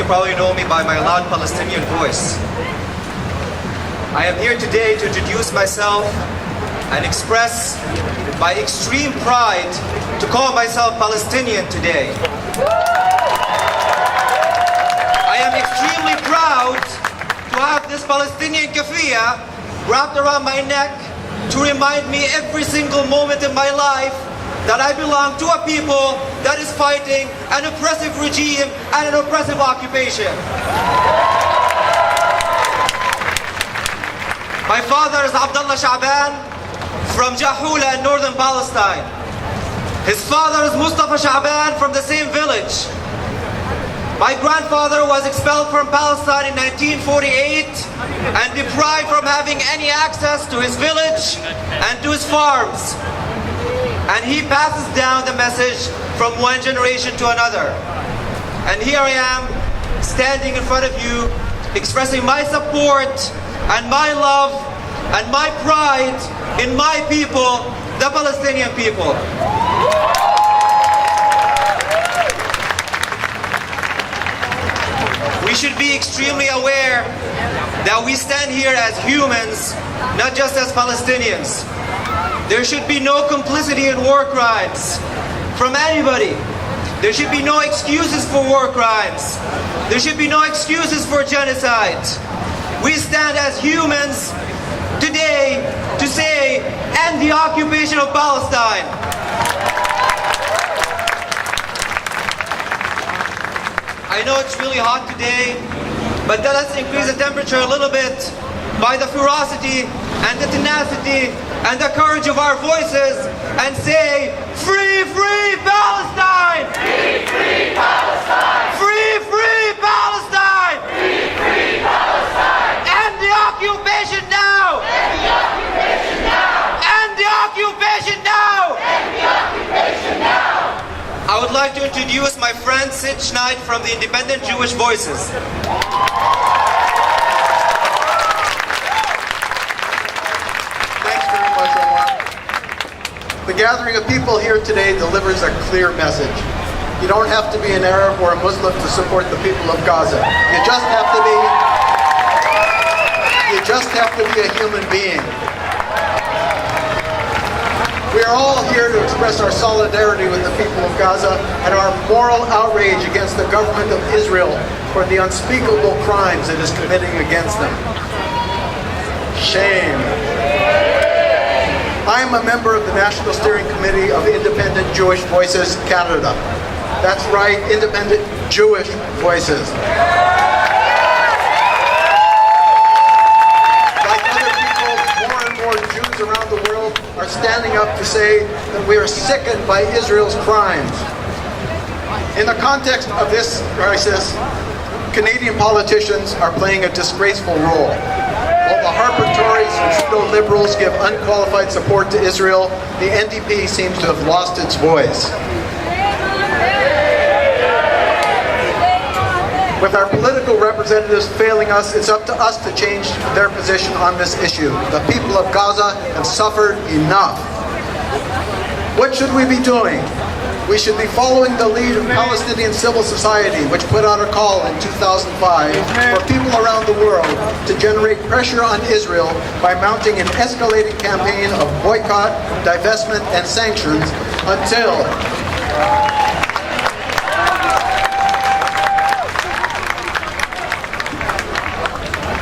probably know me by my loud Palestinian voice. I am here today to introduce myself and express my extreme pride to call myself Palestinian today. I am extremely proud to have this Palestinian kafia wrapped around my neck to remind me every single moment in my life that I belong to a people that is fighting an oppressive regime and an oppressive occupation. My father is Abdullah Chaaban from Jahula in northern Palestine. His father is Mustafa Chaaban from the same village. My grandfather was expelled from Palestine in 1948 and deprived from having any access to his village and to his farms. And he passes down the message from one generation to another. And here I am, standing in front of you, expressing my support and my love and my pride in my people, the Palestinian people. We should be extremely aware that we stand here as humans, not just as Palestinians. There should be no complicity in war crimes from anybody. There should be no excuses for war crimes. There should be no excuses for genocide. We stand as humans today to say, end the occupation of Palestine. I know it's really hot today, but let's increase the temperature a little bit by the ferocity and the tenacity and the courage of our voices and say, free, free Palestine! Free, free Palestine! Free, free Palestine! Free, free Palestine! End the occupation now! End the occupation now! End the occupation now! End the occupation now! I would like to introduce my friend Shnaid from the Independent Jewish Voices. The gathering of people here today delivers a clear message. You don't have to be an Arab or a Muslim to support the people of Gaza. You just have to be a human being. We are all here to express our solidarity with the people of Gaza and our moral outrage against the government of Israel for the unspeakable crimes it is committing against them. Shame. I am a member of the National Steering Committee of Independent Jewish Voices Canada. That's right, Independent Jewish Voices. Like other people, more and more Jews around the world are standing up to say that we are sickened by Israel's crimes. In the context of this crisis, Canadian politicians are playing a disgraceful role. While the Harper Tories and Trudeau Liberals give unqualified support to Israel, the NDP seems to have lost its voice. With our political representatives failing us, it's up to us to change their position on this issue. The people of Gaza have suffered enough. What should we be doing? We should be following the lead of Palestinian civil society, which put out a call in 2005 for people around the world to generate pressure on Israel by mounting an escalating campaign of boycott, divestment, and sanctions until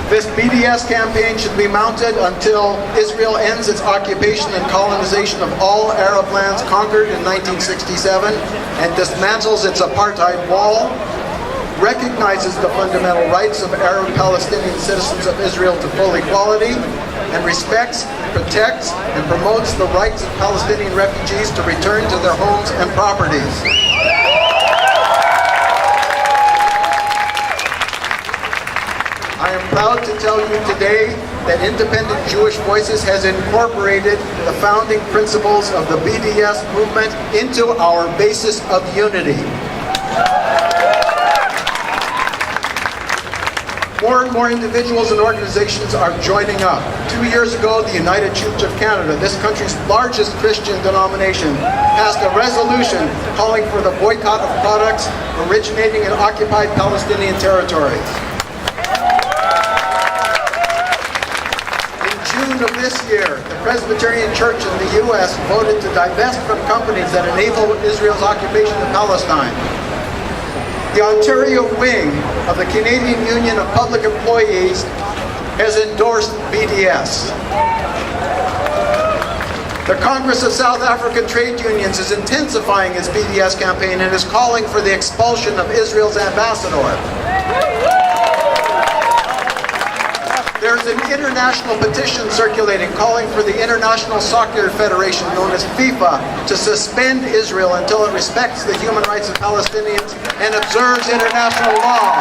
this BDS campaign should be mounted until Israel ends its occupation and colonization of all Arab lands conquered in 1967 and dismantles its apartheid wall, recognizes the fundamental rights of Arab Palestinian citizens of Israel to full equality, and respects, protects, and promotes the rights of Palestinian refugees to return to their homes and properties. I am proud to tell you today that Independent Jewish Voices has incorporated the founding principles of the BDS movement into our basis of unity. More and more individuals and organizations are joining up. 2 years ago, the United Church of Canada, this country's largest Christian denomination, passed a resolution calling for the boycott of products originating in occupied Palestinian territories. In June of this year, the Presbyterian Church in the U.S. voted to divest from companies that enable Israel's occupation of Palestine. The Ontario wing of the Canadian Union of Public Employees has endorsed BDS. The Congress of South African Trade Unions is intensifying its BDS campaign and is calling for the expulsion of Israel's ambassador. There's an international petition circulating calling for the International Soccer Federation, known as FIFA, to suspend Israel until it respects the human rights of Palestinians and observes international law.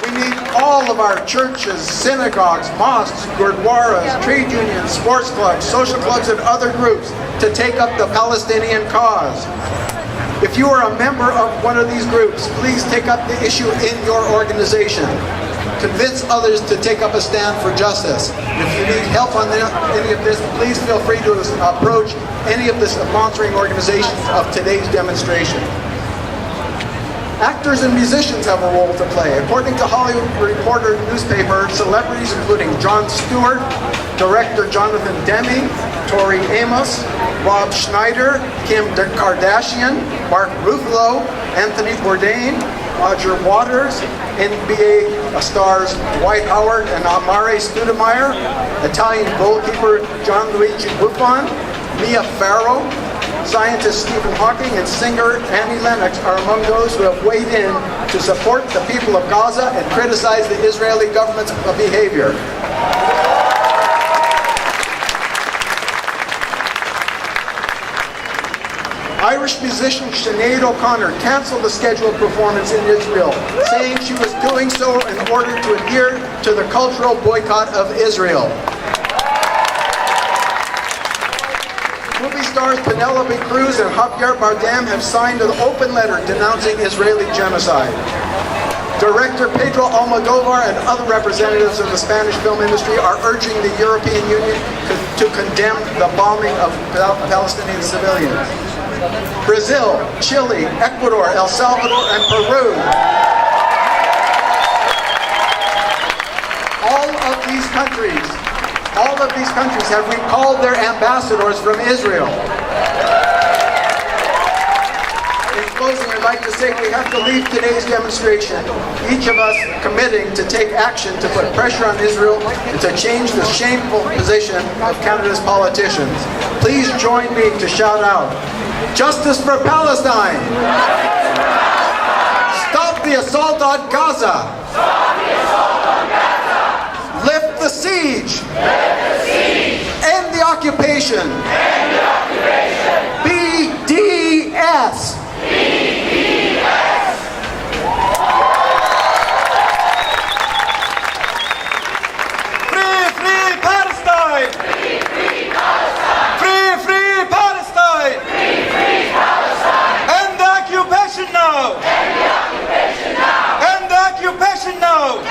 We need all of our churches, synagogues, mosques, gurdwaras, trade unions, sports clubs, social clubs, and other groups to take up the Palestinian cause. If you are a member of one of these groups, please take up the issue in your organization. Convince others to take up a stand for justice. If you need help on any of this, please feel free to approach any of the sponsoring organizations of today's demonstration. Actors and musicians have a role to play. According to Hollywood Reporter newspaper, celebrities including Jon Stewart, director Jonathan Demme, Tori Amos, Rob Schneider, Kim Kardashian, Mark Ruffalo, Anthony Bourdain, Roger Waters, NBA stars Dwight Howard and Amare Stoudemire, Italian goalkeeper Gianluigi Buffon, Mia Farrow, scientist Stephen Hawking, and singer Annie Lennox are among those who have weighed in to support the people of Gaza and criticize the Israeli government's behavior. Irish musician Shnaid O'Connor canceled the scheduled performance in Israel, saying she was doing so in order to adhere to the cultural boycott of Israel. Movie stars Penelope Cruz and Javier Bardem have signed an open letter denouncing Israeli genocide. Director Pedro Almodovar and other representatives of the Spanish film industry are urging the European Union to condemn the bombing of Palestinian civilians. Brazil, Chile, Ecuador, El Salvador, and Peru. All of these countries have recalled their ambassadors from Israel. In closing, I'd like to say we have to leave today's demonstration, each of us committing to take action to put pressure on Israel and to change the shameful position of Canada's politicians. Please join me to shout out, "Justice for Palestine! Stop the assault on Gaza! Lift the siege! End the occupation! BDS! Free Palestine! Free Palestine! End the occupation now! End the occupation now!